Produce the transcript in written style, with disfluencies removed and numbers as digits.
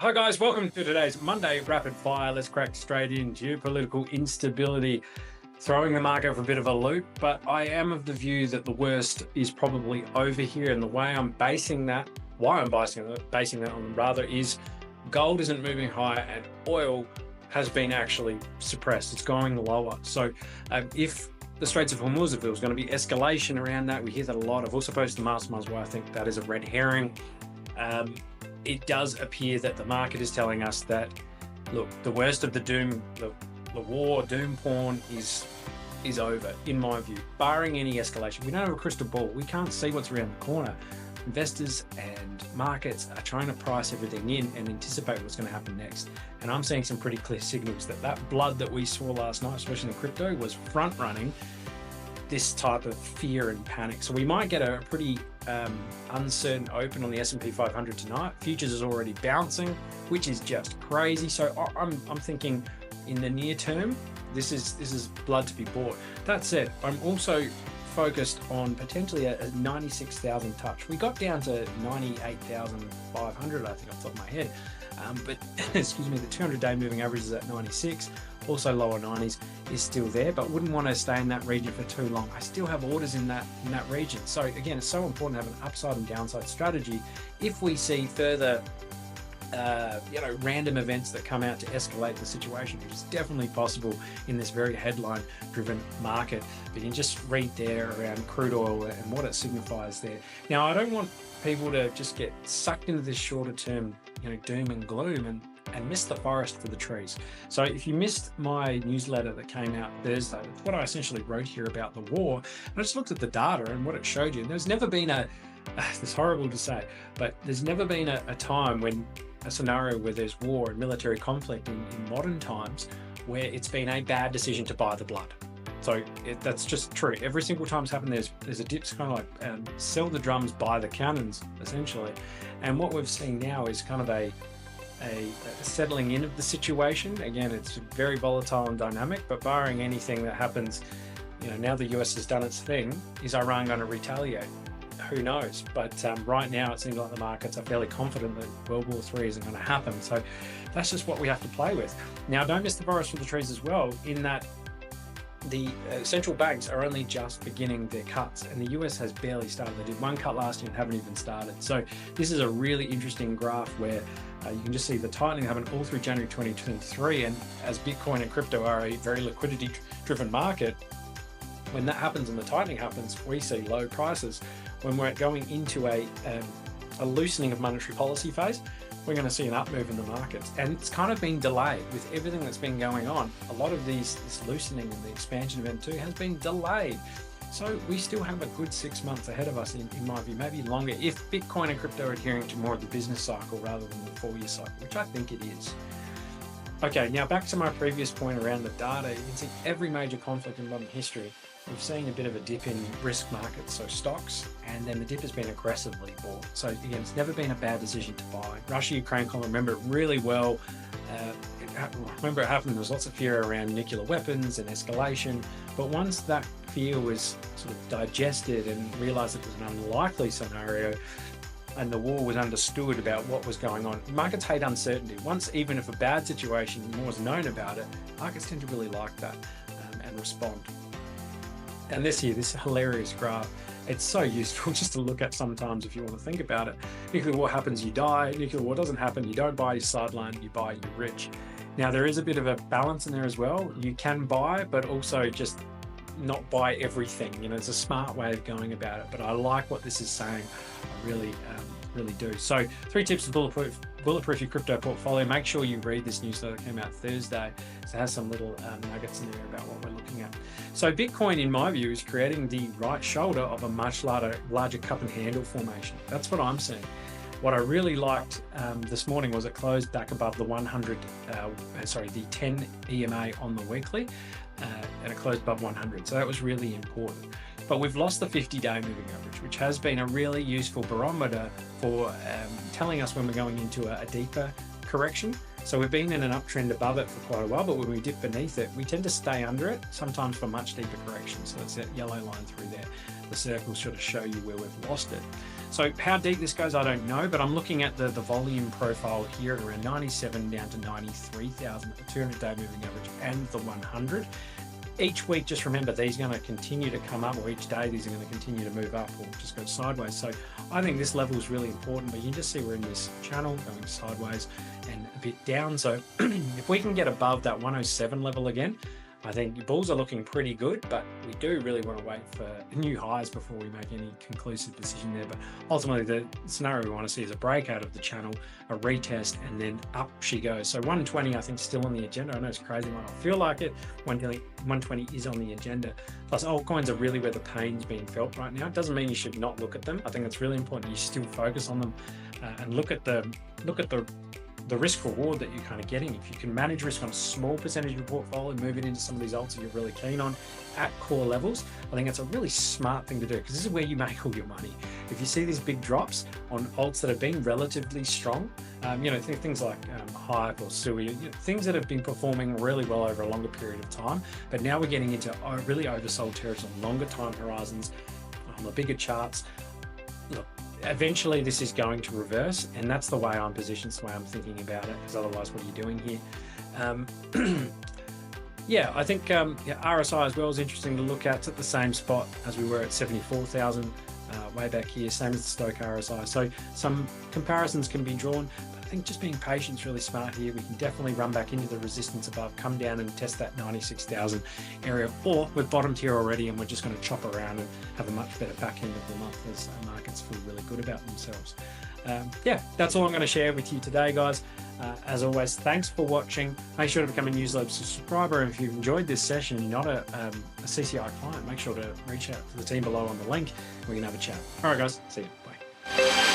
Hi guys, welcome to today's Monday Rapid Fire. Let's crack straight in. Geopolitical instability throwing the market for a bit of a loop, but I am of the view that the worst is probably over here, and the way I'm basing that, why I'm basing that on rather, is gold isn't moving higher and oil has been actually suppressed. It's going lower. So if the Straits of Hormuz, if there was going to be escalation around that, we hear that a lot. I've also posted the masterminds why I think that is a red herring. It does appear that the market is telling us that, look, the worst of the doom, the war, doom porn is over, in my view, barring any escalation. We don't have a crystal ball. We can't see what's around the corner. Investors and markets are trying to price everything in and anticipate what's going to happen next. And I'm seeing some pretty clear signals that that blood that we saw last night, especially in crypto, was front running this type of fear and panic. So we might get a pretty uncertain open on the S&P 500 tonight. Futures is already bouncing, which is just crazy. So I'm thinking in the near term, this is blood to be bought. That said, I'm also focused on potentially a 96,000 touch. We got down to 98,500, I think, off the top of my head. But excuse me, the 200-day moving average is at 96. Also lower 90s is still there, but wouldn't want to stay in that region for too long. I still have orders in that region. So again, it's so important to have an upside and downside strategy. If we see further random events that come out to escalate the situation, which is definitely possible in this very headline-driven market. But you can just read there around crude oil and what it signifies there. Now, I don't want people to just get sucked into this shorter-term, doom and gloom and miss the forest for the trees. So if you missed my newsletter that came out Thursday, that's what I essentially wrote here about the war. And I just looked at the data and what it showed you. And there's never been it's horrible to say, but there's never been a time when a scenario where there's war and military conflict in modern times where it's been a bad decision to buy the blood. So that's just true. Every single time it's happened, there's a dip. It's kind of like sell the drums, buy the cannons, essentially. And what we've seen now is kind of a settling in of the situation. Again, it's very volatile and dynamic, but barring anything that happens, now the US has done its thing, is Iran going to retaliate? Who knows? But right now it seems like the markets are fairly confident that World War III isn't going to happen. So that's just what we have to play with. Now, don't miss the forest for the trees as well, in that the central banks are only just beginning their cuts, and the US has barely started. They did one cut last year and haven't even started. So this is a really interesting graph where you can just see the tightening happen all through January 2023. And as Bitcoin and crypto are a very liquidity-driven market, when that happens and the tightening happens, we see low prices. When we're going into a loosening of monetary policy phase, we're going to see an up move in the markets. And it's kind of been delayed with everything that's been going on. A lot of this loosening and the expansion of M2 has been delayed. So we still have a good 6 months ahead of us, in my view, maybe longer, if Bitcoin and crypto are adhering to more of the business cycle rather than the 4-year cycle, which I think it is. Okay, now back to my previous point around the data. You can see every major conflict in modern history, we've seen a bit of a dip in risk markets, so stocks, and then the dip has been aggressively bought. So again, it's never been a bad decision to buy. Russia-Ukraine conflict, remember it really well. Remember it happened, there was lots of fear around nuclear weapons and escalation, but once that fear was sort of digested and realised it was an unlikely scenario, and the war was understood about what was going on. Markets hate uncertainty. Once, even if a bad situation was known about it, markets tend to really like that and respond. And this hilarious graph, it's so useful just to look at sometimes if you want to think about it. Nuclear war happens, you die. Nuclear war doesn't happen, you don't buy, you sideline, you buy, you're rich. Now, there is a bit of a balance in there as well. You can buy, but also just not buy everything. It's a smart way of going about it, but I like what this is saying. I really do. So 3 tips to bulletproof your crypto portfolio. Make sure you read this newsletter that came out Thursday. So it has some little nuggets in there about what we're looking at. So Bitcoin, in my view, is creating the right shoulder of a much larger cup and handle formation. That's what I'm seeing. What I really liked this morning was it closed back above the 10 EMA on the weekly, and it closed above 100. So that was really important. But we've lost the 50-day moving average, which has been a really useful barometer for telling us when we're going into a deeper correction. So we've been in an uptrend above it for quite a while, but when we dip beneath it, we tend to stay under it, sometimes for much deeper corrections. So it's that yellow line through there. The circles sort of show you where we've lost it. So how deep this goes, I don't know, but I'm looking at the volume profile here at around 97 down to 93,000 at the 200-day moving average and the 100. Each week, just remember, these are going to continue to come up, or each day these are going to continue to move up or just go sideways. So I think this level is really important, but you can just see we're in this channel going sideways and a bit down. So if we can get above that 107 level again, I think your bulls are looking pretty good, but we do really want to wait for new highs before we make any conclusive decision there. But ultimately, the scenario we want to see is a breakout of the channel, a retest, and then up she goes. So 120, I think, still on the agenda. I know it's crazy, might not feel like it. 120 is on the agenda. Plus, altcoins are really where the pain's being felt right now. It doesn't mean you should not look at them. I think it's really important you still focus on them and look at the risk reward that you're kind of getting. If you can manage risk on a small percentage of your portfolio and move it into some of these alts that you're really keen on at core levels, I think it's a really smart thing to do, because this is where you make all your money. If you see these big drops on alts that have been relatively strong, things like Hive or Sui, things that have been performing really well over a longer period of time, but now we're getting into really oversold territory on longer time horizons, on the bigger charts. Look, eventually this is going to reverse, and that's the way I'm positioned, it's the way I'm thinking about it, because otherwise what are you doing here? Yeah, I think RSI as well is interesting to look at. It's at the same spot as we were at 74,000 way back here, same as the Stoke RSI. So some comparisons can be drawn, but I think just being patient is really smart here. We can definitely run back into the resistance above, come down and test that 96,000 area, or we've bottomed here already and we're just going to chop around and have a much better back end of the month as markets feel really good about themselves. Yeah, that's all I'm going to share with you today, guys. As always, thanks for watching. Make sure to become a Newslab subscriber. And if you've enjoyed this session and you're not a CCI client, make sure to reach out to the team below on the link. We can have a chat. All right, guys. See you. Bye.